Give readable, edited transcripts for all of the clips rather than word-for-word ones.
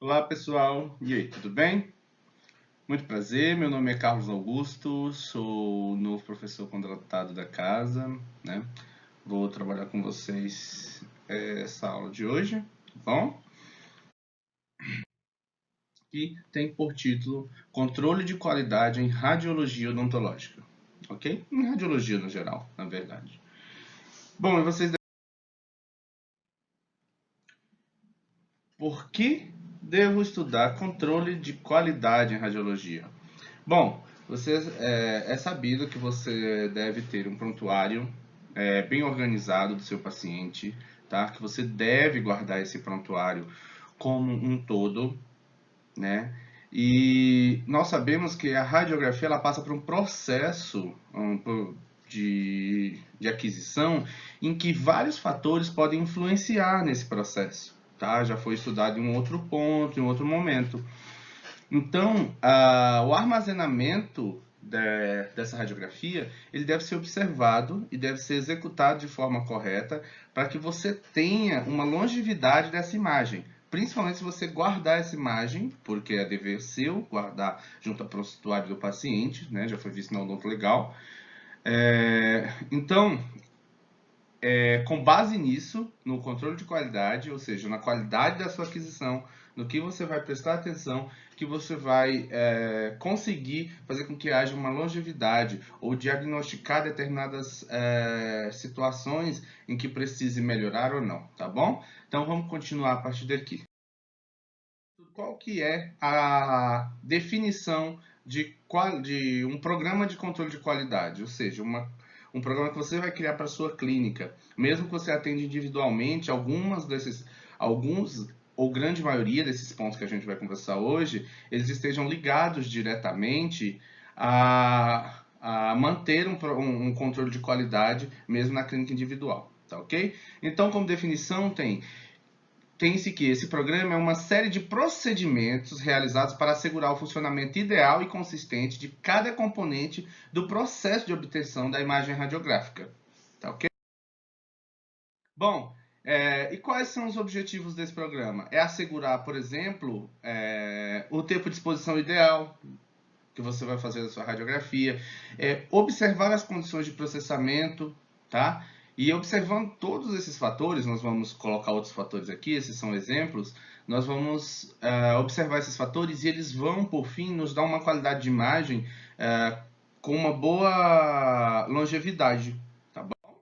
Olá pessoal, e aí, tudo bem? Muito prazer, meu nome é Carlos Augusto, sou o novo professor contratado da casa, né? Vou trabalhar com vocês essa aula de hoje, tá bom? Que tem por título Controle de Qualidade em Radiologia Odontológica, ok? Em radiologia no geral, na verdade. Bom, e vocês... Por que devo estudar controle de qualidade em radiologia? Bom, é sabido que você deve ter um prontuário bem organizado do seu paciente, tá? Que você deve guardar esse prontuário como um todo, né? E nós sabemos que a radiografia ela passa por um processo de aquisição em que vários fatores podem influenciar nesse processo, tá? Já foi estudado em um outro ponto, em um outro momento. Então, o armazenamento dessa radiografia, ele deve ser observado e deve ser executado de forma correta para que você tenha uma longevidade dessa imagem. Principalmente se você guardar essa imagem, porque é dever seu guardar junto ao prontuário do paciente, né? Já foi visto na odonto legal. Então, com base nisso, no controle de qualidade, ou seja, na qualidade da sua aquisição, no que você vai prestar atenção, que você vai conseguir fazer com que haja uma longevidade ou diagnosticar determinadas situações em que precise melhorar ou não, tá bom? Então vamos continuar a partir daqui. Qual que é a definição de um programa de controle de qualidade? Ou seja, um programa que você vai criar para a sua clínica. Mesmo que você atenda individualmente, alguns ou grande maioria desses pontos que a gente vai conversar hoje, eles estejam ligados diretamente a manter um controle de qualidade mesmo na clínica individual, tá ok? Então, como definição, tem-se que esse programa é uma série de procedimentos realizados para assegurar o funcionamento ideal e consistente de cada componente do processo de obtenção da imagem radiográfica. Tá ok? Bom, e quais são os objetivos desse programa? É assegurar, por exemplo, o tempo de exposição ideal que você vai fazer da sua radiografia, observar as condições de processamento, tá? E observando todos esses fatores, nós vamos colocar outros fatores aqui, esses são exemplos, nós vamos observar esses fatores e eles vão, por fim, nos dar uma qualidade de imagem com uma boa longevidade, tá bom?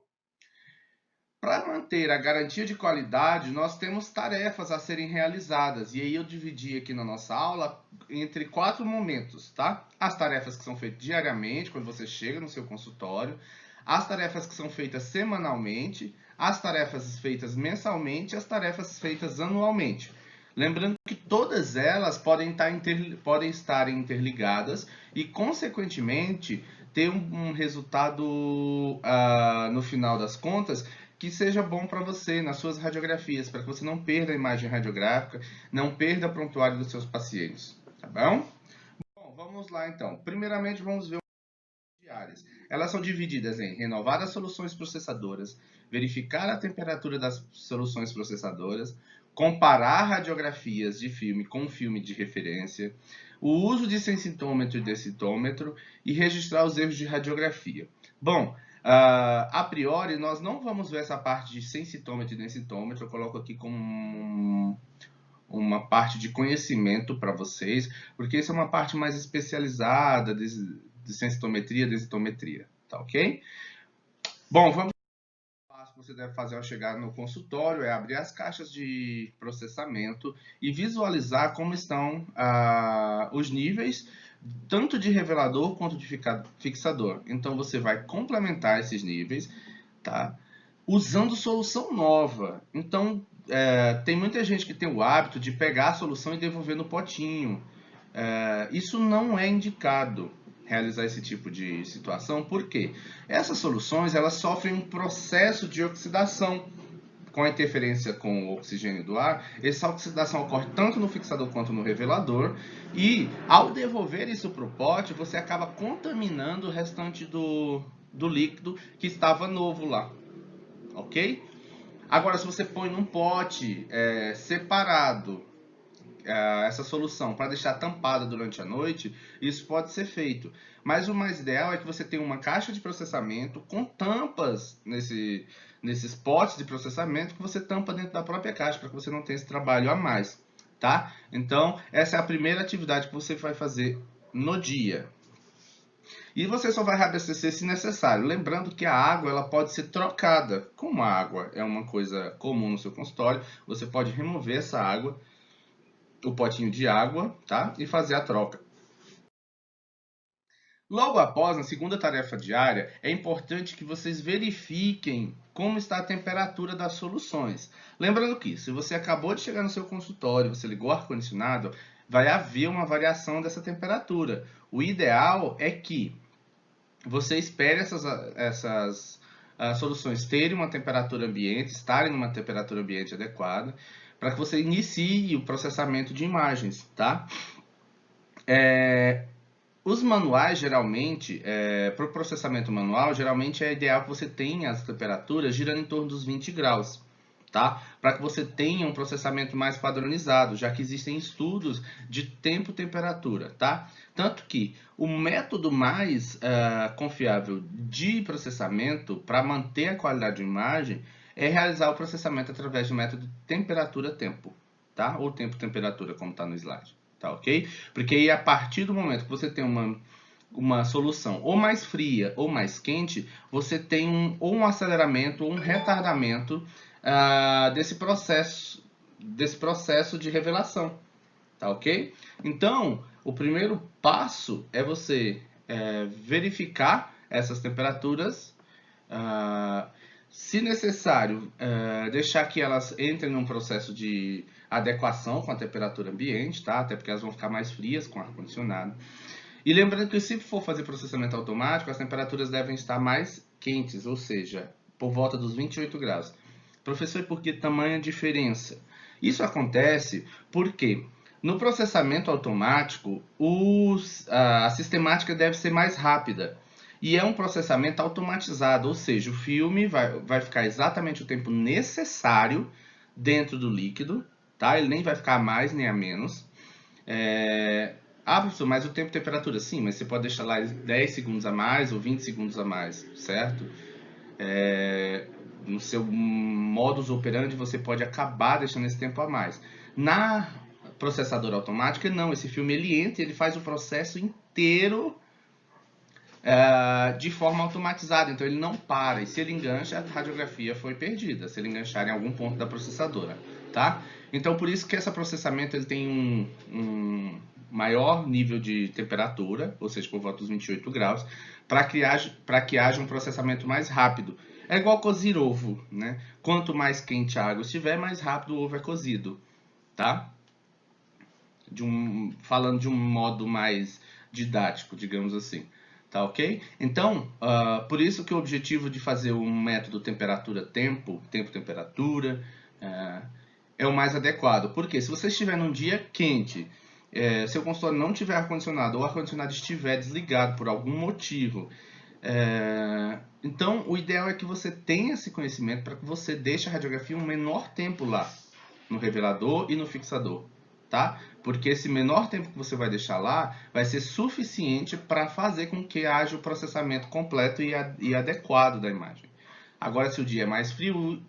Para manter a garantia de qualidade, nós temos tarefas a serem realizadas. E aí eu dividi aqui na nossa aula entre 4 momentos, tá? As tarefas que são feitas diariamente, quando você chega no seu consultório, as tarefas que são feitas semanalmente, as tarefas feitas mensalmente e as tarefas feitas anualmente. Lembrando que todas elas podem estar interligadas e, consequentemente, ter um resultado no final das contas que seja bom para você nas suas radiografias, para que você não perda a imagem radiográfica, não perda o prontuário dos seus pacientes, tá bom? Bom, vamos lá então. Primeiramente, vamos ver as diárias. Elas são divididas em renovar as soluções processadoras, verificar a temperatura das soluções processadoras, comparar radiografias de filme com filme de referência, o uso de sensitômetro e decitômetro e registrar os erros de radiografia. Bom, a priori, nós não vamos ver essa parte de sensitômetro e decitômetro, eu coloco aqui como uma parte de conhecimento para vocês, porque isso é uma parte mais especializada de sensitometria, desitometria, tá ok? Bom, vamos passo que você deve fazer ao chegar no consultório é abrir as caixas de processamento e visualizar como estão os níveis, tanto de revelador quanto de fixador. Então você vai complementar esses níveis, tá? Usando solução nova. Então tem muita gente que tem o hábito de pegar a solução e devolver no potinho. Isso não é indicado realizar esse tipo de situação, porque essas soluções elas sofrem um processo de oxidação com a interferência com o oxigênio do ar. Essa oxidação ocorre tanto no fixador quanto no revelador, e ao devolver isso para o pote, você acaba contaminando o restante do líquido que estava novo lá, ok? Agora, se você põe num pote separado, essa solução para deixar tampada durante a noite, isso pode ser feito. Mas o mais ideal é que você tenha uma caixa de processamento com tampas nesses potes de processamento que você tampa dentro da própria caixa, para que você não tenha esse trabalho a mais, tá? Então, essa é a primeira atividade que você vai fazer no dia. E você só vai reabastecer se necessário. Lembrando que a água ela pode ser trocada. Como a água é uma coisa comum no seu consultório, você pode remover essa água, o potinho de água, tá? E fazer a troca. Logo após, na segunda tarefa diária, é importante que vocês verifiquem como está a temperatura das soluções. Lembrando que, se você acabou de chegar no seu consultório, você ligou o ar-condicionado, vai haver uma variação dessa temperatura. O ideal é que você espere essas soluções terem uma temperatura ambiente, estarem numa temperatura ambiente adequada, para que você inicie o processamento de imagens, tá? Os manuais, geralmente, para o processamento manual, geralmente é ideal que você tenha as temperaturas girando em torno dos 20 graus, tá? Para que você tenha um processamento mais padronizado, já que existem estudos de tempo-temperatura, tá? Tanto que o método mais confiável de processamento para manter a qualidade de imagem é realizar o processamento através do método temperatura-tempo, tá? Ou tempo-temperatura, como está no slide. Tá, ok? Porque aí, a partir do momento que você tem uma solução ou mais fria ou mais quente, você tem ou um aceleramento ou um retardamento desse processo de revelação. Tá, ok? Então, o primeiro passo é você verificar essas temperaturas, se necessário, deixar que elas entrem num processo de adequação com a temperatura ambiente, tá? Até porque elas vão ficar mais frias com ar-condicionado. E lembrando que, se for fazer processamento automático, as temperaturas devem estar mais quentes, ou seja, por volta dos 28 graus. Professor, e por que tamanha diferença? Isso acontece porque no processamento automático, a sistemática deve ser mais rápida. E é um processamento automatizado, ou seja, o filme vai ficar exatamente o tempo necessário dentro do líquido, tá? Ele nem vai ficar a mais nem a menos. Professor, mas o tempo e temperatura? Sim, mas você pode deixar lá 10 segundos a mais ou 20 segundos a mais, certo? No seu modus operandi, você pode acabar deixando esse tempo a mais. Na processadora automática, não. Esse filme ele entra e ele faz o processo inteiro de forma automatizada, então ele não para, e se ele engancha, a radiografia foi perdida, se ele enganchar em algum ponto da processadora, tá? Então, por isso que esse processamento ele tem um maior nível de temperatura, ou seja, por volta dos 28 graus, para que haja um processamento mais rápido. É igual cozir ovo, né? Quanto mais quente a água estiver, mais rápido o ovo é cozido, tá? Falando de um modo mais didático, digamos assim. Tá, ok? Então, por isso que o objetivo de fazer um método temperatura-tempo, tempo-temperatura, é o mais adequado. Porque se você estiver num dia quente, seu consultório não tiver ar-condicionado ou o ar-condicionado estiver desligado por algum motivo, então o ideal é que você tenha esse conhecimento para que você deixe a radiografia um menor tempo lá, no revelador e no fixador, tá? Porque esse menor tempo que você vai deixar lá vai ser suficiente para fazer com que haja o processamento completo e adequado da imagem. Agora, se o dia é mais frio,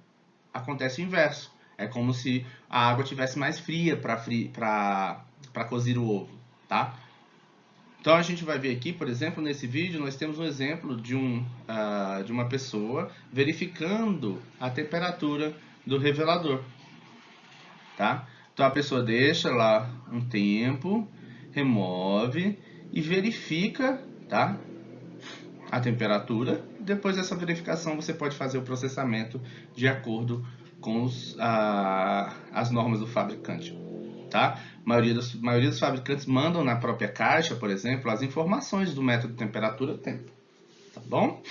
acontece o inverso. É como se a água tivesse mais fria para cozer o ovo, tá? Então a gente vai ver aqui, por exemplo, nesse vídeo nós temos um exemplo de uma pessoa verificando a temperatura do revelador, tá? Então a pessoa deixa lá um tempo, remove e verifica, tá? A temperatura. Depois dessa verificação você pode fazer o processamento de acordo com as normas do fabricante, tá? A maioria dos fabricantes mandam na própria caixa, por exemplo, as informações do método temperatura-tempo, tá bom?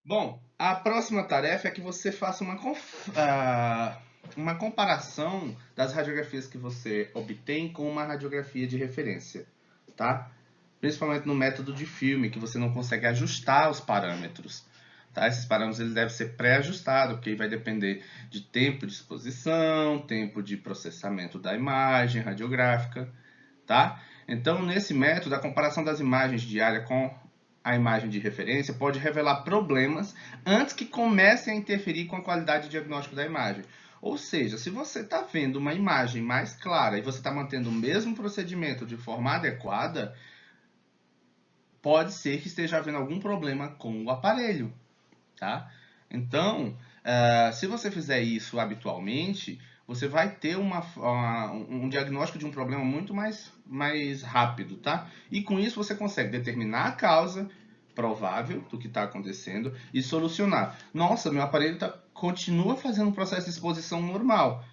Bom, a próxima tarefa é que você faça uma comparação das radiografias que você obtém com uma radiografia de referência, tá? Principalmente no método de filme, que você não consegue ajustar os parâmetros. Tá? Esses parâmetros eles devem ser pré-ajustados, porque vai depender de tempo de exposição, tempo de processamento da imagem radiográfica. Tá? Então, nesse método, a comparação das imagens de área com a imagem de referência pode revelar problemas antes que comecem a interferir com a qualidade de diagnóstico da imagem. Ou seja, se você está vendo uma imagem mais clara e você está mantendo o mesmo procedimento de forma adequada, pode ser que esteja havendo algum problema com o aparelho, tá? Então, se você fizer isso habitualmente, você vai ter um diagnóstico de um problema muito mais rápido, tá? E com isso você consegue determinar a causa provável do que está acontecendo e solucionar. Nossa, meu aparelho continua fazendo um processo de exposição normal.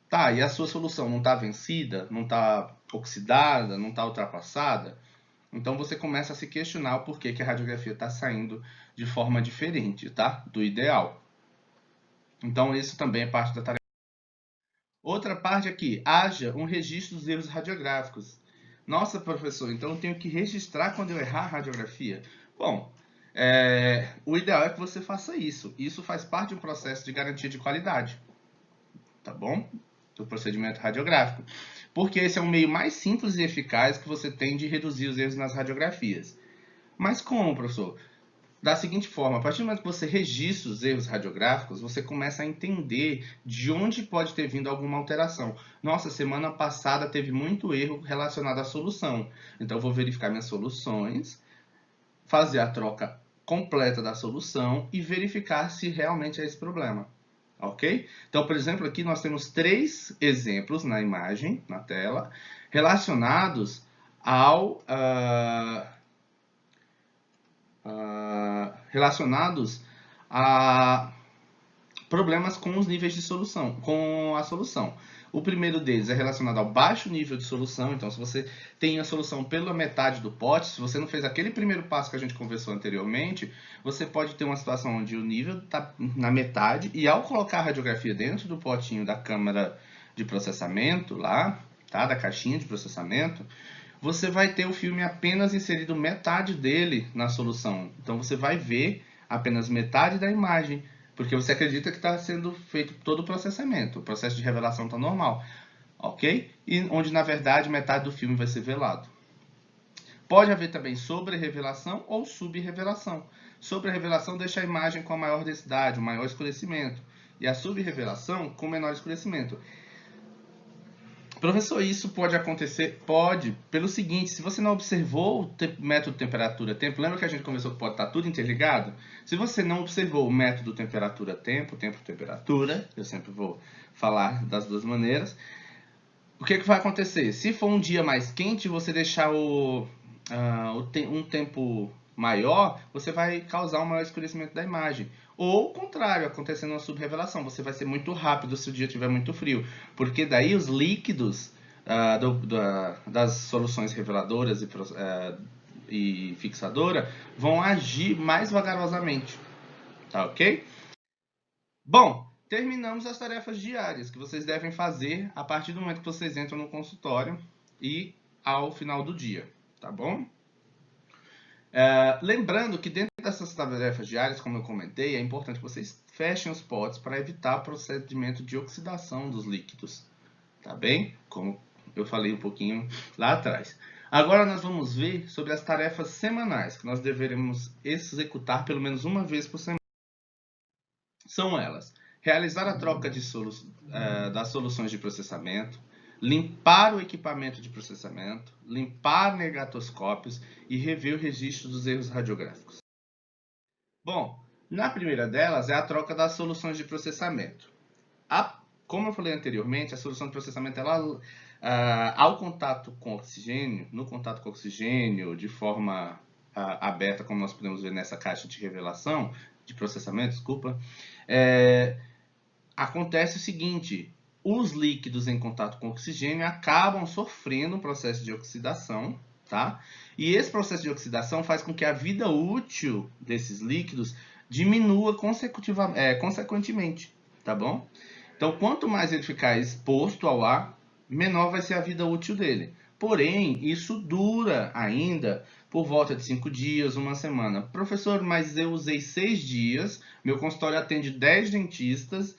Tá, e a sua solução não está vencida, não está oxidada, não está ultrapassada? Então você começa a se questionar o porquê que a radiografia está saindo de forma diferente, tá? Do ideal. Então isso também é parte da tarefa. Outra parte aqui, haja um registro dos erros radiográficos. Nossa, professor, então eu tenho que registrar quando eu errar a radiografia? Bom, o ideal é que você faça isso. Isso faz parte de um processo de garantia de qualidade, tá bom? Do procedimento radiográfico. Porque esse é um meio mais simples e eficaz que você tem de reduzir os erros nas radiografias. Mas como, professor? Da seguinte forma, a partir do momento que você registra os erros radiográficos, você começa a entender de onde pode ter vindo alguma alteração. Nossa, semana passada teve muito erro relacionado à solução. Então, eu vou verificar minhas soluções, fazer a troca completa da solução e verificar se realmente é esse problema. Ok? Então, por exemplo, aqui nós temos 3 exemplos na imagem, na tela, relacionados relacionados a problemas com os níveis de solução, com a solução. O primeiro deles é relacionado ao baixo nível de solução. Então, se você tem a solução pela metade do pote, se você não fez aquele primeiro passo que a gente conversou anteriormente, você pode ter uma situação onde o nível está na metade e ao colocar a radiografia dentro do potinho da câmara de processamento lá, tá? Da caixinha de processamento, você vai ter o filme apenas inserido metade dele na solução. Então você vai ver apenas metade da imagem, porque você acredita que está sendo feito todo o processamento. O processo de revelação está normal, ok? E onde na verdade metade do filme vai ser velado. Pode haver também sobre-revelação ou sub-revelação. Sobre-revelação deixa a imagem com a maior densidade, o maior escurecimento. E a sub-revelação com menor escurecimento. Professor, isso pode acontecer? Pode, pelo seguinte, se você não observou o método temperatura-tempo, lembra que a gente conversou que pode estar tudo interligado? Se você não observou o método temperatura-tempo, tempo-temperatura, eu sempre vou falar das duas maneiras, o que vai acontecer? Se for um dia mais quente, você deixar um tempo maior, você vai causar um maior escurecimento da imagem. Ou o contrário, acontecendo uma subrevelação, você vai ser muito rápido se o dia estiver muito frio, porque daí os líquidos das soluções reveladoras e fixadora vão agir mais vagarosamente, tá ok? Bom, terminamos as tarefas diárias que vocês devem fazer a partir do momento que vocês entram no consultório e ao final do dia, tá bom? Lembrando que dentro dessas tarefas diárias, como eu comentei, é importante que vocês fechem os potes para evitar o procedimento de oxidação dos líquidos, tá bem? Como eu falei um pouquinho lá atrás. Agora nós vamos ver sobre as tarefas semanais que nós deveremos executar pelo menos uma vez por semana. São elas: realizar a troca das soluções de processamento, limpar o equipamento de processamento, limpar negatoscópios e rever o registro dos erros radiográficos. Bom, na primeira delas é a troca das soluções de processamento. Como eu falei anteriormente, a solução de processamento, ao contato com oxigênio, no contato com oxigênio, de forma aberta, como nós podemos ver nessa caixa de revelação, de processamento, desculpa, acontece o seguinte: os líquidos em contato com oxigênio acabam sofrendo um processo de oxidação, tá? E esse processo de oxidação faz com que a vida útil desses líquidos diminua consequentemente, tá bom? Então, quanto mais ele ficar exposto ao ar, menor vai ser a vida útil dele. Porém, isso dura ainda por volta de 5 dias, uma semana. Professor, mas eu usei 6 dias, meu consultório atende 10 dentistas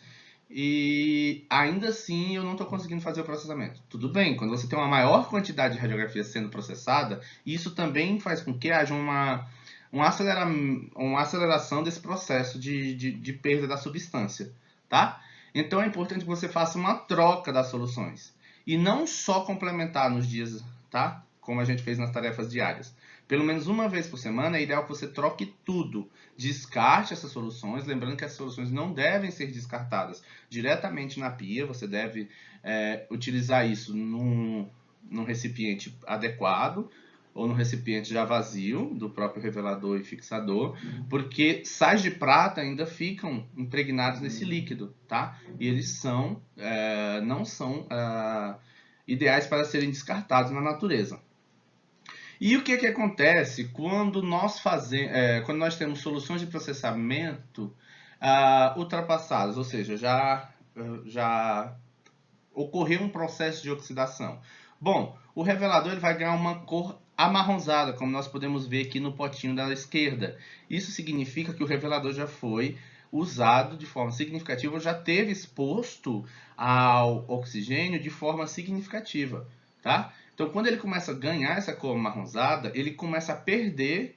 e ainda assim eu não estou conseguindo fazer o processamento. Tudo bem, quando você tem uma maior quantidade de radiografia sendo processada, isso também faz com que haja uma aceleração desse processo de perda da substância, tá? Então é importante que você faça uma troca das soluções e não só complementar nos dias, tá? Como a gente fez nas tarefas diárias. Pelo menos uma vez por semana é ideal que você troque tudo. Descarte essas soluções, lembrando que as soluções não devem ser descartadas diretamente na pia, você deve utilizar isso num recipiente adequado ou no recipiente já vazio do próprio revelador e fixador, porque sais de prata ainda ficam impregnados nesse líquido, tá? E eles não são ideais para serem descartados na natureza. E o que acontece quando quando nós temos soluções de processamento ultrapassadas, ou seja, já ocorreu um processo de oxidação? Bom, o revelador ele vai ganhar uma cor amarronzada, como nós podemos ver aqui no potinho da esquerda. Isso significa que o revelador já foi usado de forma significativa, já teve exposto ao oxigênio de forma significativa, tá? Então, quando ele começa a ganhar essa cor amarronzada, ele começa a perder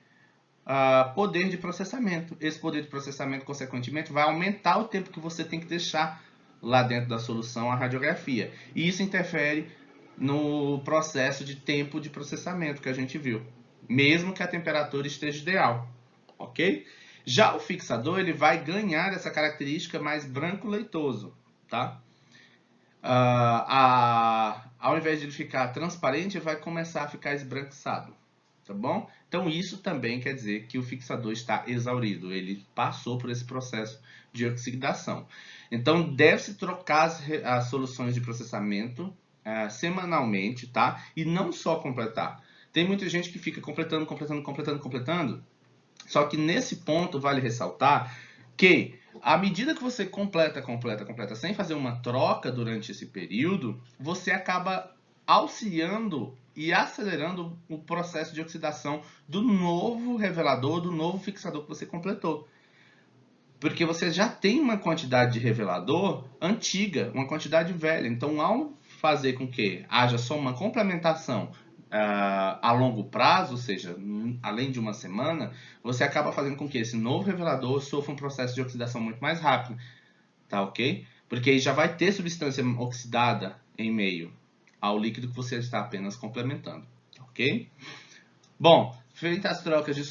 poder de processamento. Esse poder de processamento, consequentemente, vai aumentar o tempo que você tem que deixar lá dentro da solução a radiografia. E isso interfere no processo de tempo de processamento que a gente viu, mesmo que a temperatura esteja ideal, ok? Já o fixador ele vai ganhar essa característica mais branco leitoso, tá? Ao invés de ele ficar transparente, ele vai começar a ficar esbranquiçado, tá bom? Então isso também quer dizer que o fixador está exaurido, ele passou por esse processo de oxidação. Então deve-se trocar as soluções de processamento semanalmente, tá? E não só completar. Tem muita gente que fica completando, só que nesse ponto vale ressaltar que à medida que você completa, sem fazer uma troca durante esse período, você acaba auxiliando e acelerando o processo de oxidação do novo revelador, do novo fixador que você completou. Porque você já tem uma quantidade de revelador antiga, uma quantidade velha. Então, ao fazer com que haja só uma complementação a longo prazo, ou seja, além de uma semana, você acaba fazendo com que esse novo revelador sofra um processo de oxidação muito mais rápido, tá ok? Porque aí já vai ter substância oxidada em meio ao líquido que você está apenas complementando, ok? Bom, feitas as trocas de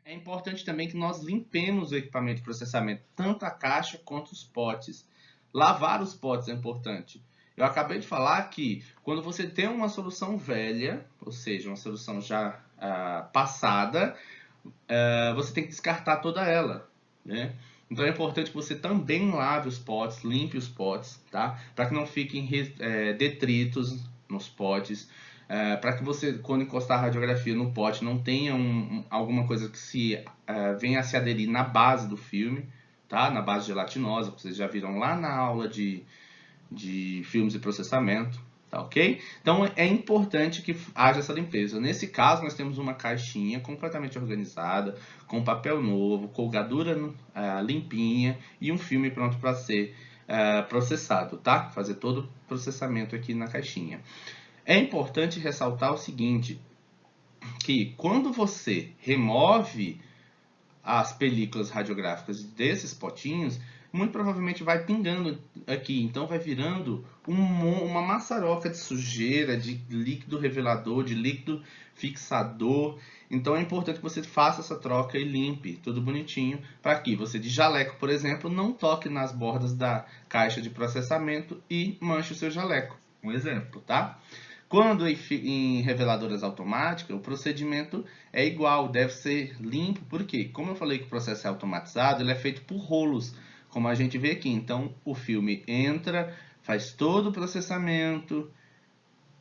é importante também que nós limpemos o equipamento de processamento, tanto a caixa quanto os potes. Lavar os potes é importante. Eu acabei de falar que quando você tem uma solução velha, ou seja, uma solução já passada, você tem que descartar toda ela, né? Então é importante que você também lave os potes, limpe os potes, tá? Para que não fiquem detritos nos potes, para que você, quando encostar a radiografia no pote, não tenha alguma coisa que venha a se aderir na base do filme, tá? Na base gelatinosa, que vocês já viram lá na aula de filmes de processamento, tá ok? Então é importante que haja essa limpeza. Nesse caso, nós temos uma caixinha completamente organizada, com papel novo, colgadura limpinha e um filme pronto para ser processado, tá? Fazer todo o processamento aqui na caixinha. É importante ressaltar o seguinte, que quando você remove as películas radiográficas desses potinhos, muito provavelmente vai pingando aqui, então vai virando uma maçaroca de sujeira, de líquido revelador, de líquido fixador. Então é importante que você faça essa troca e limpe tudo bonitinho, para que você de jaleco, por exemplo, não toque nas bordas da caixa de processamento e manche o seu jaleco. Um exemplo, tá? Quando em reveladoras automáticas, o procedimento é igual, deve ser limpo, porque, como eu falei que o processo é automatizado, ele é feito por rolos, como a gente vê aqui. Então, o filme entra, faz todo o processamento,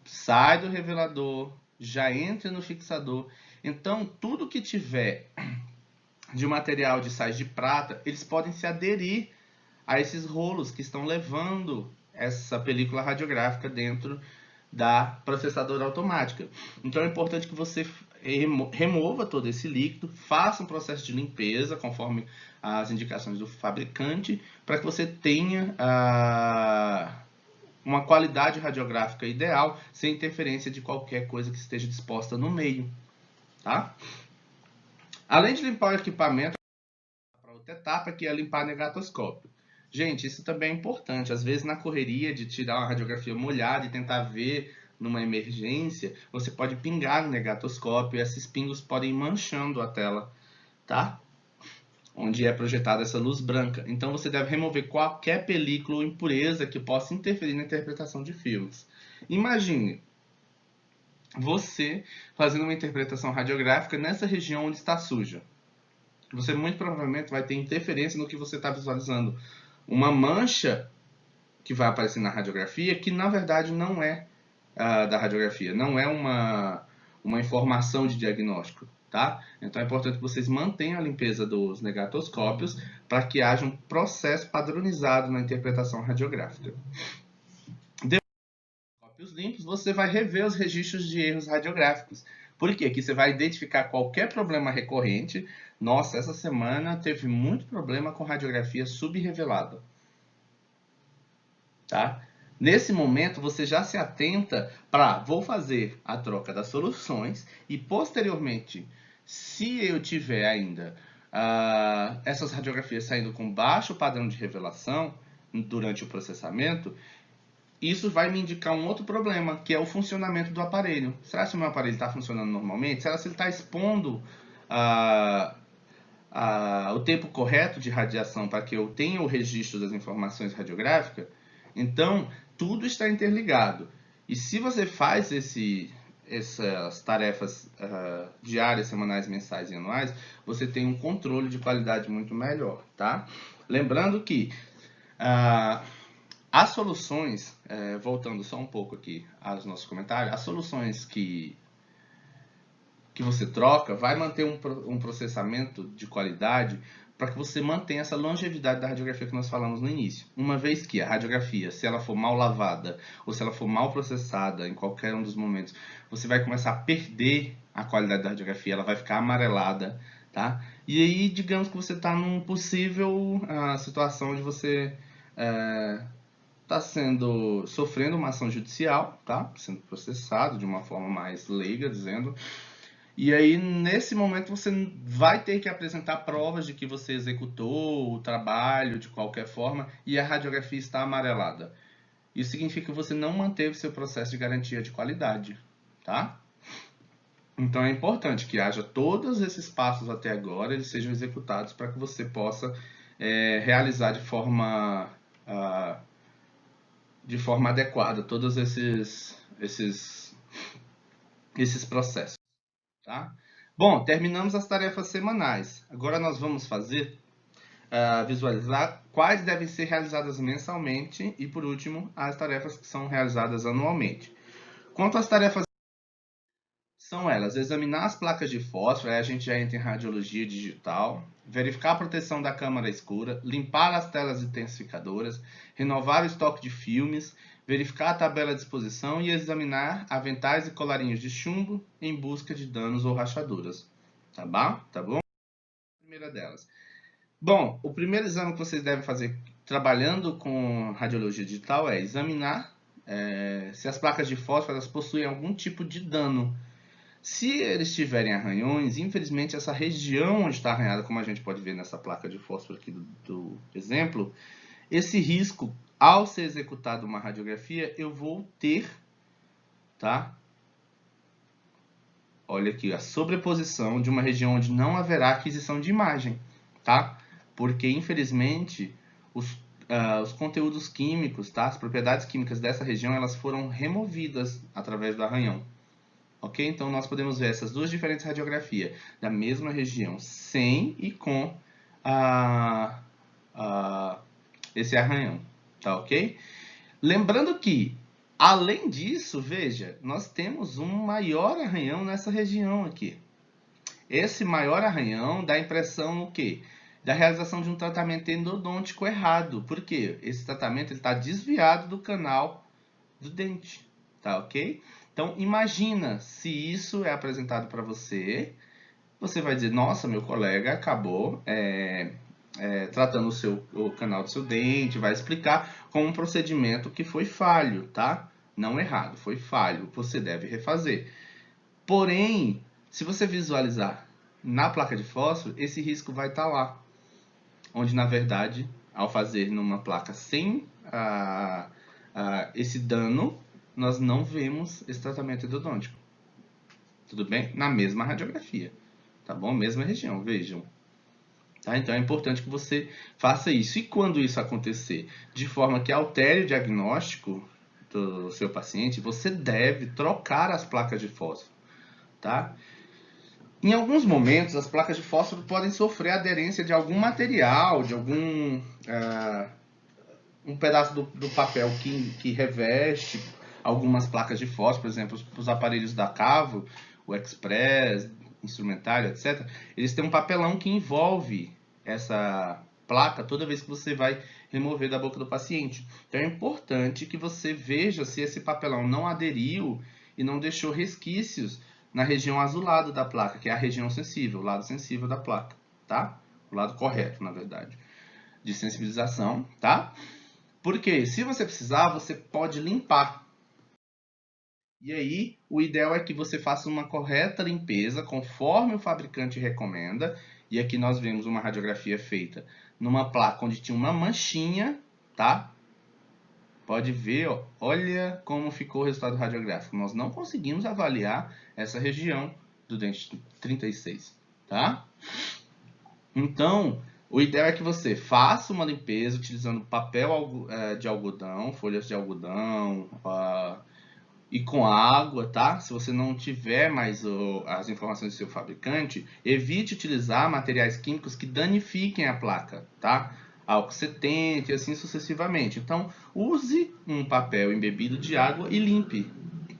sai do revelador, já entra no fixador. Então, tudo que tiver de material de sais de prata, eles podem se aderir a esses rolos que estão levando essa película radiográfica dentro da processadora automática. Então é importante que você remova todo esse líquido, faça um processo de limpeza conforme as indicações do fabricante, para que você tenha uma qualidade radiográfica ideal, sem interferência de qualquer coisa que esteja disposta no meio. Tá? Além de limpar o equipamento, para outra etapa, que é limpar negatoscópio. Gente, isso também é importante. Às vezes, na correria de tirar uma radiografia molhada e tentar ver numa emergência, você pode pingar no negatoscópio e esses pingos podem ir manchando a tela, tá? Onde é projetada essa luz branca. Então, você deve remover qualquer película ou impureza que possa interferir na interpretação de filmes. Imagine você fazendo uma interpretação radiográfica nessa região onde está suja. Você muito provavelmente vai ter interferência no que você está visualizando. Uma mancha que vai aparecer na radiografia que na verdade não é da radiografia, não é uma informação de diagnóstico, tá? Então é importante que vocês mantenham a limpeza dos negatoscópios para que haja um processo padronizado na interpretação radiográfica. Depois dos negatoscópios limpos, você vai rever os registros de erros radiográficos. Por quê? Aqui você vai identificar qualquer problema recorrente. Nossa, essa semana teve muito problema com radiografia subrevelada. Tá? Nesse momento, você já se atenta para, vou fazer a troca das soluções e, posteriormente, se eu tiver ainda essas radiografias saindo com baixo padrão de revelação durante o processamento, isso vai me indicar um outro problema, que é o funcionamento do aparelho. Será que o meu aparelho está funcionando normalmente? Será que ele está expondo o tempo correto de radiação para que eu tenha o registro das informações radiográficas? Então, tudo está interligado. E se você faz essas tarefas diárias, semanais, mensais e anuais, você tem um controle de qualidade muito melhor, tá? Lembrando que as soluções, voltando só um pouco aqui aos nossos comentários, as soluções que você troca vai manter um processamento de qualidade para que você mantenha essa longevidade da radiografia que nós falamos no início. Uma vez que a radiografia, se ela for mal lavada ou se ela for mal processada em qualquer um dos momentos, você vai começar a perder a qualidade da radiografia, ela vai ficar amarelada, tá? E aí, digamos que você está numa possível situação de você está sofrendo uma ação judicial, tá? Sendo processado de uma forma mais leiga, dizendo. E aí, nesse momento, você vai ter que apresentar provas de que você executou o trabalho de qualquer forma e a radiografia está amarelada. Isso significa que você não manteve seu processo de garantia de qualidade, tá? Então, é importante que haja todos esses passos até agora, eles sejam executados para que você possa realizar de forma adequada todos esses processos. Tá? Bom, terminamos as tarefas semanais. Agora nós vamos visualizar quais devem ser realizadas mensalmente e, por último, as tarefas que são realizadas anualmente. Quanto às tarefas, são elas: examinar as placas de fósforo, aí a gente já entra em radiologia digital, verificar a proteção da câmara escura, limpar as telas intensificadoras, renovar o estoque de filmes, verificar a tabela de exposição e examinar aventais e colarinhos de chumbo em busca de danos ou rachaduras. Tá bom? Tá bom? A primeira delas. Bom, o primeiro exame que vocês devem fazer trabalhando com radiologia digital é examinar se as placas de fósforo elas possuem algum tipo de dano. Se eles tiverem arranhões, infelizmente essa região onde está arranhada, como a gente pode ver nessa placa de fósforo aqui do exemplo, esse risco, ao ser executada uma radiografia, eu vou ter, tá? Olha aqui, a sobreposição de uma região onde não haverá aquisição de imagem, tá? Porque, infelizmente, os conteúdos químicos, tá? As propriedades químicas dessa região, elas foram removidas através do arranhão. Ok? Então, nós podemos ver essas duas diferentes radiografias da mesma região, sem e com esse arranhão, tá ok? Lembrando que, além disso, veja, nós temos um maior arranhão nessa região aqui. Esse maior arranhão dá a impressão no quê? da realização de um tratamento endodôntico errado. Por quê? Esse tratamento está desviado do canal do dente, tá ok? Então, imagina se isso é apresentado para você, você vai dizer, nossa, meu colega acabou tratando o canal do seu dente, vai explicar como um procedimento que foi falho, tá? Não errado, foi falho, você deve refazer. Porém, se você visualizar na placa de fósforo, esse risco vai estar lá. Onde, na verdade, ao fazer numa placa sem esse dano, nós não vemos esse tratamento endodôntico. Tudo bem? Na mesma radiografia. Tá bom? Mesma região, vejam. Tá? Então é importante que você faça isso. E quando isso acontecer de forma que altere o diagnóstico do seu paciente, você deve trocar as placas de fósforo. Tá? Em alguns momentos, as placas de fósforo podem sofrer aderência de algum material, de algum um pedaço do papel que reveste algumas placas de fósforo, por exemplo, os aparelhos da Cavo, o Express, instrumentário, etc. Eles têm um papelão que envolve essa placa toda vez que você vai remover da boca do paciente. Então é importante que você veja se esse papelão não aderiu e não deixou resquícios na região azulada da placa, que é a região sensível, o lado sensível da placa, tá? O lado correto, na verdade, de sensibilização, tá? Porque se você precisar, você pode limpar. E aí, o ideal é que você faça uma correta limpeza, conforme o fabricante recomenda. E aqui nós vemos uma radiografia feita numa placa onde tinha uma manchinha, tá? Pode ver, ó, olha como ficou o resultado radiográfico. Nós não conseguimos avaliar essa região do dente 36, tá? Então, o ideal é que você faça uma limpeza utilizando papel de algodão, folhas de algodão e com água, tá? Se você não tiver mais as informações do seu fabricante, evite utilizar materiais químicos que danifiquem a placa, tá? Álcool 70 e assim sucessivamente. Então, use um papel embebido de água e limpe,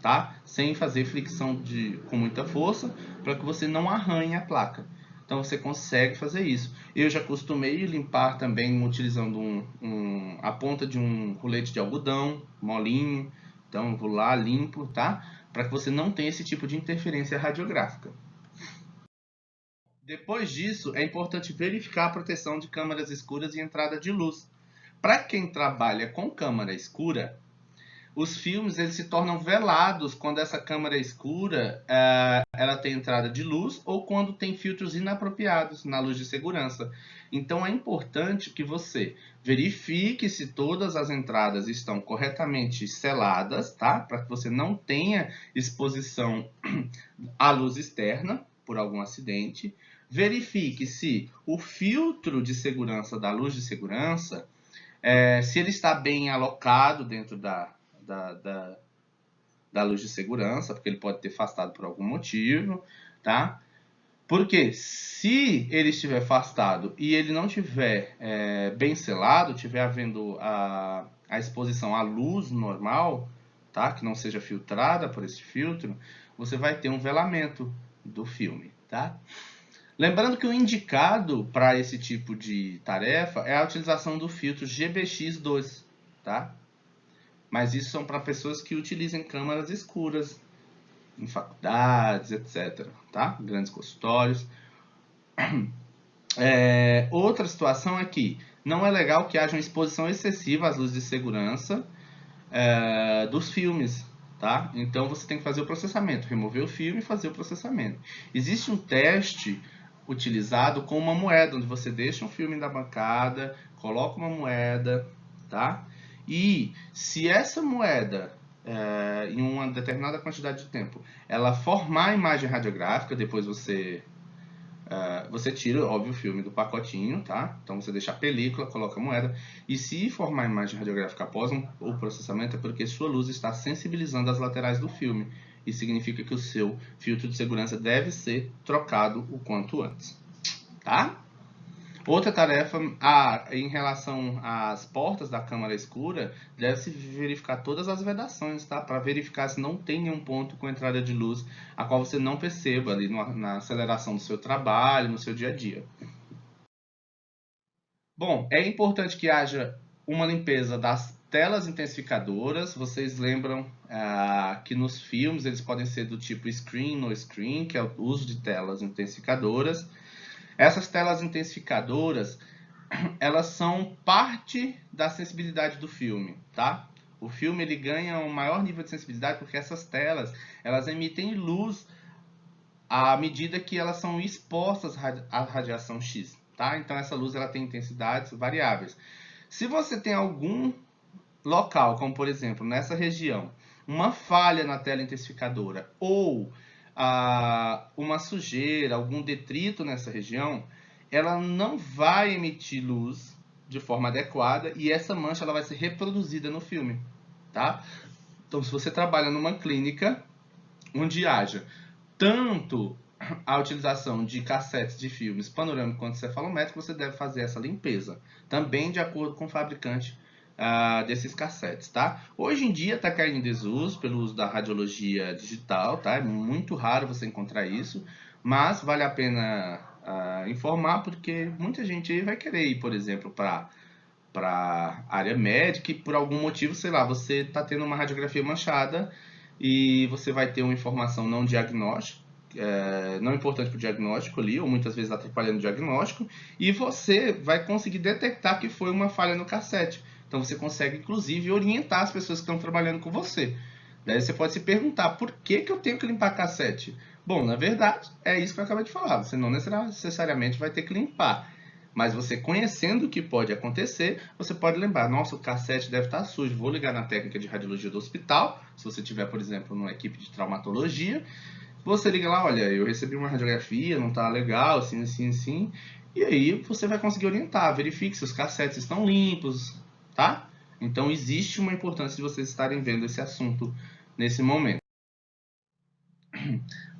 tá? Sem fazer fricção com muita força, para que você não arranhe a placa. Então você consegue fazer isso. Eu já costumei limpar também utilizando a ponta de um rolete de algodão, molinho. Então eu vou lá, limpo, tá? Para que você não tenha esse tipo de interferência radiográfica. Depois disso, é importante verificar a proteção de câmaras escuras e entrada de luz. Para quem trabalha com câmara escura, os filmes eles se tornam velados quando essa câmara escura ela tem entrada de luz ou quando tem filtros inapropriados na luz de segurança. Então é importante que você verifique se todas as entradas estão corretamente seladas, tá? Para que você não tenha exposição à luz externa por algum acidente. Verifique se o filtro de segurança da luz de segurança, se ele está bem alocado dentro da luz de segurança, porque ele pode ter afastado por algum motivo, tá? Porque se ele estiver afastado e ele não estiver bem selado, estiver havendo a exposição à luz normal, tá? Que não seja filtrada por esse filtro, você vai ter um velamento do filme, tá? Lembrando que o indicado para esse tipo de tarefa é a utilização do filtro GBX2, tá? Mas isso são para pessoas que utilizem câmaras escuras, em faculdades, etc. Tá? Grandes consultórios. Outra situação é que não é legal que haja uma exposição excessiva às luzes de segurança dos filmes. Tá? Então você tem que fazer o processamento, remover o filme e fazer o processamento. Existe um teste utilizado com uma moeda, onde você deixa um filme na bancada, coloca uma moeda, tá? E se essa moeda, em uma determinada quantidade de tempo, ela formar a imagem radiográfica, depois você tira, óbvio, o filme do pacotinho, tá? Então você deixa a película, coloca a moeda. E se formar a imagem radiográfica após o processamento, é porque sua luz está sensibilizando as laterais do filme. Isso significa que o seu filtro de segurança deve ser trocado o quanto antes, tá? Outra tarefa em relação às portas da câmara escura, deve-se verificar todas as vedações, tá? Para verificar se não tem nenhum ponto com entrada de luz a qual você não perceba ali na aceleração do seu trabalho, no seu dia a dia. Bom, é importante que haja uma limpeza das telas intensificadoras. Vocês lembram que nos filmes eles podem ser do tipo screen no screen, que é o uso de telas intensificadoras. Essas telas intensificadoras, elas são parte da sensibilidade do filme, tá? O filme ele ganha um maior nível de sensibilidade porque essas telas, elas emitem luz à medida que elas são expostas à radiação X, tá? Então essa luz ela tem intensidades variáveis. Se você tem algum local, como por exemplo nessa região, uma falha na tela intensificadora ou uma sujeira, algum detrito nessa região, ela não vai emitir luz de forma adequada e essa mancha ela vai ser reproduzida no filme, tá? Então, se você trabalha numa clínica onde haja tanto a utilização de cassetes de filmes panorâmico quanto cefalométrico, você deve fazer essa limpeza, também de acordo com o fabricante desses cassetes, tá? Hoje em dia está caindo em desuso pelo uso da radiologia digital, tá? É muito raro você encontrar isso, mas vale a pena informar porque muita gente aí vai querer ir, por exemplo, para área médica e por algum motivo, sei lá, você está tendo uma radiografia manchada e você vai ter uma informação não diagnóstica, não importante para o diagnóstico ali, ou muitas vezes atrapalhando o diagnóstico, e você vai conseguir detectar que foi uma falha no cassete. Então você consegue, inclusive, orientar as pessoas que estão trabalhando com você. Daí você pode se perguntar, por que eu tenho que limpar cassete? Bom, na verdade, é isso que eu acabei de falar. Você não necessariamente vai ter que limpar. Mas você conhecendo o que pode acontecer, você pode lembrar, nossa, o cassete deve estar sujo, vou ligar na técnica de radiologia do hospital, se você tiver, por exemplo, numa equipe de traumatologia, você liga lá, olha, eu recebi uma radiografia, não está legal, assim, assim, assim, e aí você vai conseguir orientar, verifique se os cassetes estão limpos, tá? Então existe uma importância de vocês estarem vendo esse assunto nesse momento.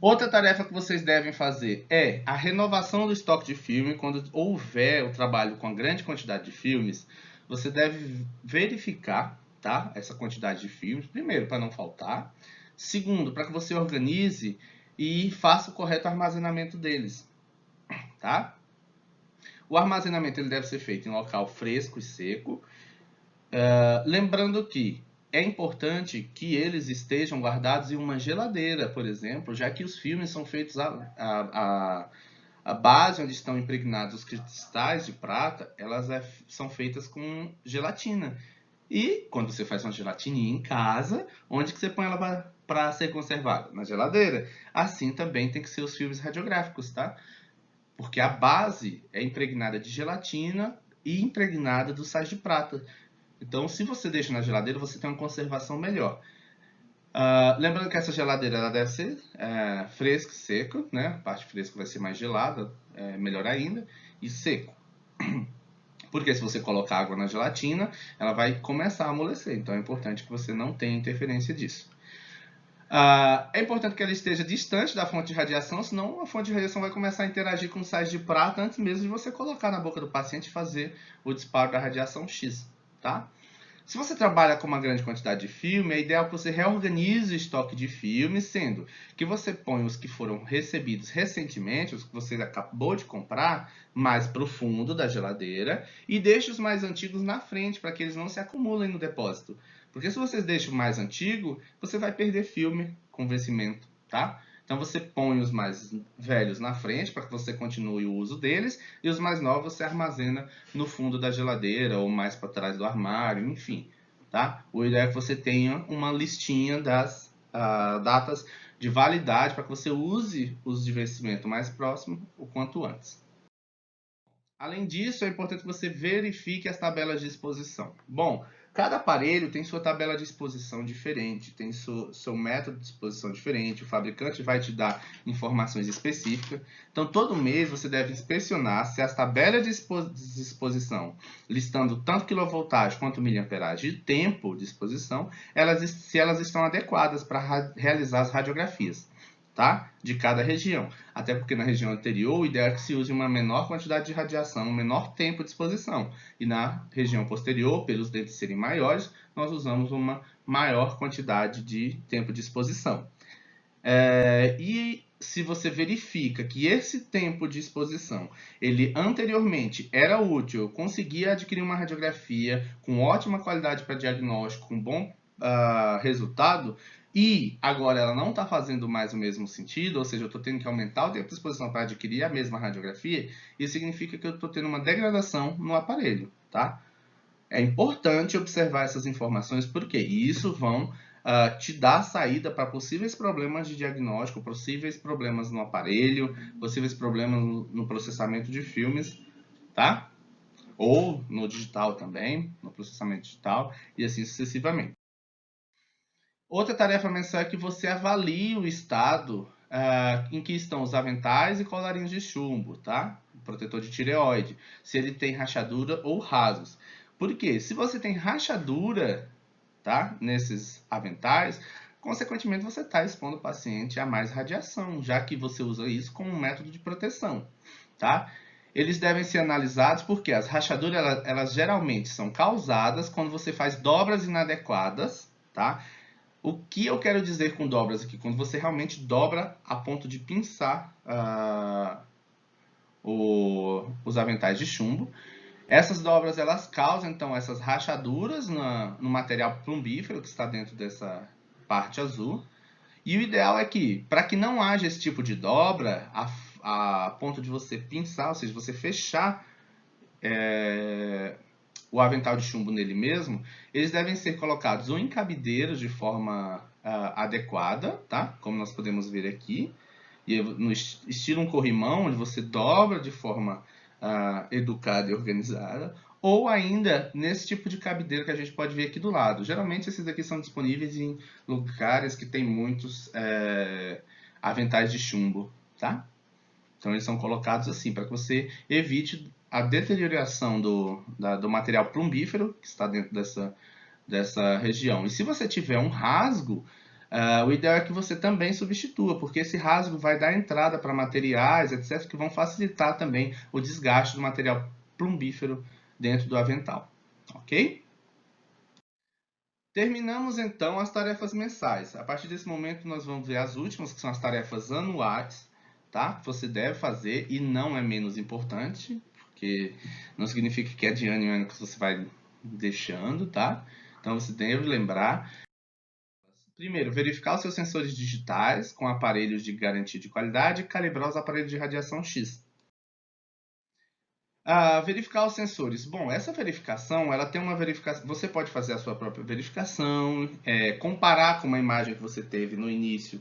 Outra tarefa que vocês devem fazer é a renovação do estoque de filme. Quando houver o trabalho com a grande quantidade de filmes, você deve verificar, tá, essa quantidade de filmes, primeiro, para não faltar. Segundo, para que você organize e faça o correto armazenamento deles, tá? O armazenamento ele deve ser feito em local fresco e seco. Lembrando que é importante que eles estejam guardados em uma geladeira, por exemplo, já que os filmes são feitos a base onde estão impregnados os cristais de prata, elas são feitas com gelatina. E quando você faz uma gelatininha em casa, onde que você põe ela para ser conservada? Na geladeira. Assim também tem que ser os filmes radiográficos, tá? Porque a base é impregnada de gelatina e impregnada dos sais de prata. Então, se você deixa na geladeira, você tem uma conservação melhor. Lembrando que essa geladeira ela deve ser fresca e seca, né? A parte fresca vai ser mais gelada, melhor ainda, e seco. Porque se você colocar água na gelatina, ela vai começar a amolecer. Então é importante que você não tenha interferência disso. É importante que ela esteja distante da fonte de radiação, senão a fonte de radiação vai começar a interagir com sais de prata antes mesmo de você colocar na boca do paciente e fazer o disparo da radiação X, tá? Se você trabalha com uma grande quantidade de filme, é ideal que você reorganize o estoque de filmes, sendo que você põe os que foram recebidos recentemente, os que você acabou de comprar, mais para o fundo da geladeira e deixe os mais antigos na frente para que eles não se acumulem no depósito. Porque se vocês deixam o mais antigo, você vai perder filme com vencimento, tá? Então você põe os mais velhos na frente para que você continue o uso deles e os mais novos você armazena no fundo da geladeira ou mais para trás do armário, enfim, tá? O ideal é que você tenha uma listinha das datas de validade para que você use os de vencimento mais próximo o quanto antes. Além disso, é importante que você verifique as tabelas de exposição. Bom, cada aparelho tem sua tabela de exposição diferente, tem seu método de exposição diferente, o fabricante vai te dar informações específicas. Então, todo mês você deve inspecionar se as tabelas de exposição, listando tanto quilovoltagem quanto miliamperagem e tempo de exposição, se elas estão adequadas para realizar as radiografias, tá? De cada região. Até porque na região anterior, o ideal é que se use uma menor quantidade de radiação, um menor tempo de exposição. E na região posterior, pelos dentes serem maiores, nós usamos uma maior quantidade de tempo de exposição. E se você verifica que esse tempo de exposição, ele anteriormente era útil, eu conseguia adquirir uma radiografia com ótima qualidade para diagnóstico, com bom resultado, e agora ela não está fazendo mais o mesmo sentido, ou seja, eu estou tendo que aumentar o tempo de exposição para adquirir a mesma radiografia, isso significa que eu estou tendo uma degradação no aparelho, tá? É importante observar essas informações, porque isso vão te dar saída para possíveis problemas de diagnóstico, possíveis problemas no aparelho, possíveis problemas no processamento de filmes, tá? Ou no digital também, no processamento digital, e assim sucessivamente. Outra tarefa mensal é que você avalie o estado em que estão os aventais e colarinhos de chumbo, tá? O protetor de tireoide, se ele tem rachadura ou rasgos. Por quê? Se você tem rachadura, tá, nesses aventais, consequentemente você está expondo o paciente a mais radiação, já que você usa isso como um método de proteção, tá? Eles devem ser analisados porque as rachaduras elas geralmente são causadas quando você faz dobras inadequadas, tá? O que eu quero dizer com dobras aqui? Quando você realmente dobra a ponto de pinçar os aventais de chumbo. Essas dobras elas causam então essas rachaduras no material plumbífero que está dentro dessa parte azul. E o ideal é que, para que não haja esse tipo de dobra, a ponto de você pinçar, ou seja, você fechar o avental de chumbo nele mesmo, eles devem ser colocados ou em cabideiros de forma adequada, tá? Como nós podemos ver aqui, e no estilo um corrimão, onde você dobra de forma educada e organizada, ou ainda nesse tipo de cabideiro que a gente pode ver aqui do lado. Geralmente esses aqui são disponíveis em lugares que tem muitos aventais de chumbo, tá? Então eles são colocados assim, para que você evite a deterioração do material plumbífero que está dentro dessa região. E se você tiver um rasgo, o ideal é que você também substitua, porque esse rasgo vai dar entrada para materiais, etc., que vão facilitar também o desgaste do material plumbífero dentro do avental. Ok? Terminamos então as tarefas mensais. A partir desse momento nós vamos ver as últimas, que são as tarefas anuais, tá? Que você deve fazer e não é menos importante, porque não significa que é de ano em ano que você vai deixando, tá? Então você deve lembrar. Primeiro, verificar os seus sensores digitais com aparelhos de garantia de qualidade e calibrar os aparelhos de radiação X. Verificar os sensores. Bom, essa verificação, ela tem uma verificação. Você pode fazer a sua própria verificação, comparar com uma imagem que você teve no início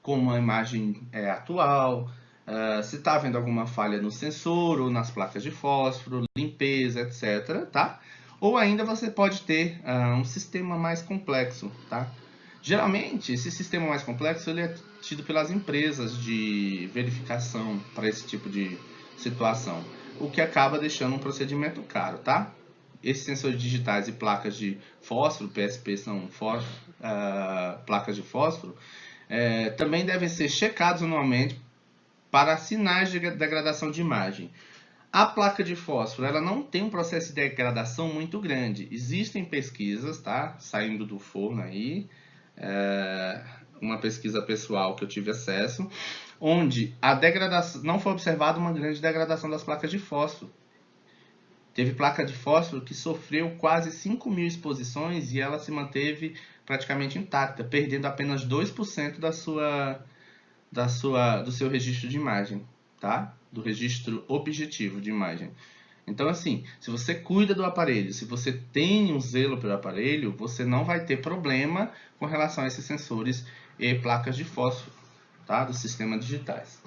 com uma imagem atual. Se está havendo alguma falha no sensor ou nas placas de fósforo, limpeza, etc. Tá? Ou ainda você pode ter um sistema mais complexo, tá? Geralmente, esse sistema mais complexo ele é tido pelas empresas de verificação para esse tipo de situação, o que acaba deixando um procedimento caro, tá? Esses sensores digitais e placas de fósforo, PSP são placas de fósforo, também devem ser checados anualmente para sinais de degradação de imagem. A placa de fósforo ela não tem um processo de degradação muito grande. Existem pesquisas, tá? Saindo do forno aí, uma pesquisa pessoal que eu tive acesso, onde a degradação não foi observada uma grande degradação das placas de fósforo. Teve placa de fósforo que sofreu quase 5.000 exposições e ela se manteve praticamente intacta, perdendo apenas 2% do seu registro de imagem, tá? Do registro objetivo de imagem. Então, assim, se você cuida do aparelho, se você tem um zelo pelo aparelho, você não vai ter problema com relação a esses sensores e placas de fósforo, tá? Dos sistemas digitais.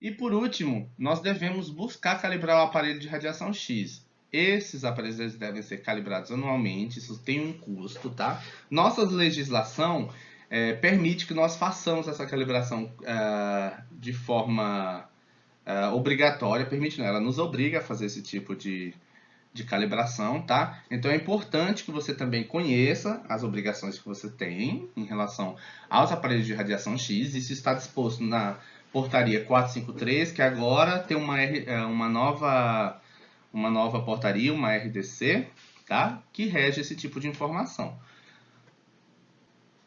E por último, nós devemos buscar calibrar o aparelho de radiação X. Esses aparelhos devem ser calibrados anualmente, isso tem um custo, tá? Nossa legislação permite que nós façamos essa calibração de forma obrigatória, permite não, ela nos obriga a fazer esse tipo de calibração, tá? Então é importante que você também conheça as obrigações que você tem em relação aos aparelhos de radiação X. Isso está disposto na portaria 453, que agora tem uma nova portaria, uma RDC, tá? Que rege esse tipo de informação.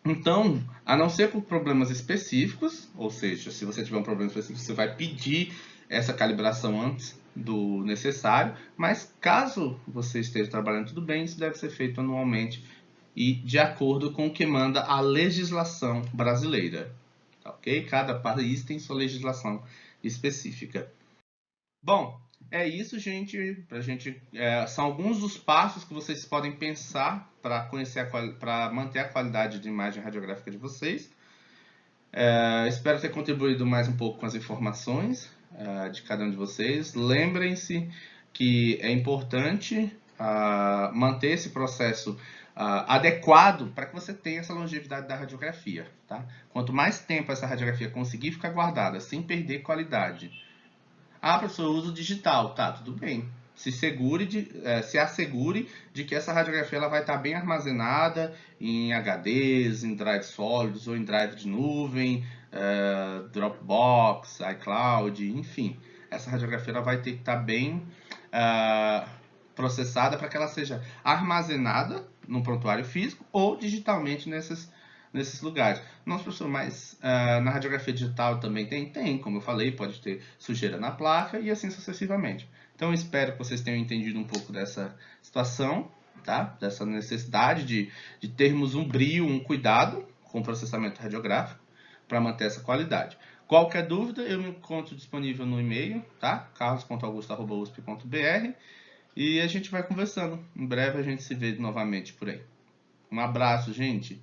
Então, a não ser por problemas específicos, ou seja, se você tiver um problema específico, você vai pedir essa calibração antes do necessário, mas caso você esteja trabalhando tudo bem, isso deve ser feito anualmente e de acordo com o que manda a legislação brasileira, tá ok? Cada país tem sua legislação específica. Bom, é isso, gente. São alguns dos passos que vocês podem pensar para conhecer para manter a qualidade de imagem radiográfica de vocês. Espero ter contribuído mais um pouco com as informações de cada um de vocês. Lembrem-se que é importante manter esse processo adequado para que você tenha essa longevidade da radiografia. Tá? Quanto mais tempo essa radiografia conseguir ficar guardada sem perder qualidade. Ah, professor, eu uso digital. Tá, tudo bem. Se assegure de que essa radiografia ela vai estar bem armazenada em HDs, em drives sólidos ou em drive de nuvem, Dropbox, iCloud, enfim. Essa radiografia ela vai ter que estar bem processada para que ela seja armazenada num prontuário físico ou digitalmente nesses lugares. Nossa, professor, mas na radiografia digital também tem? Tem, como eu falei, pode ter sujeira na placa e assim sucessivamente. Então, eu espero que vocês tenham entendido um pouco dessa situação, tá? Dessa necessidade de termos um brio, um cuidado com o processamento radiográfico para manter essa qualidade. Qualquer dúvida, eu me encontro disponível no e-mail, tá? carlos.augusto.usp.br e a gente vai conversando. Em breve a gente se vê novamente por aí. Um abraço, gente.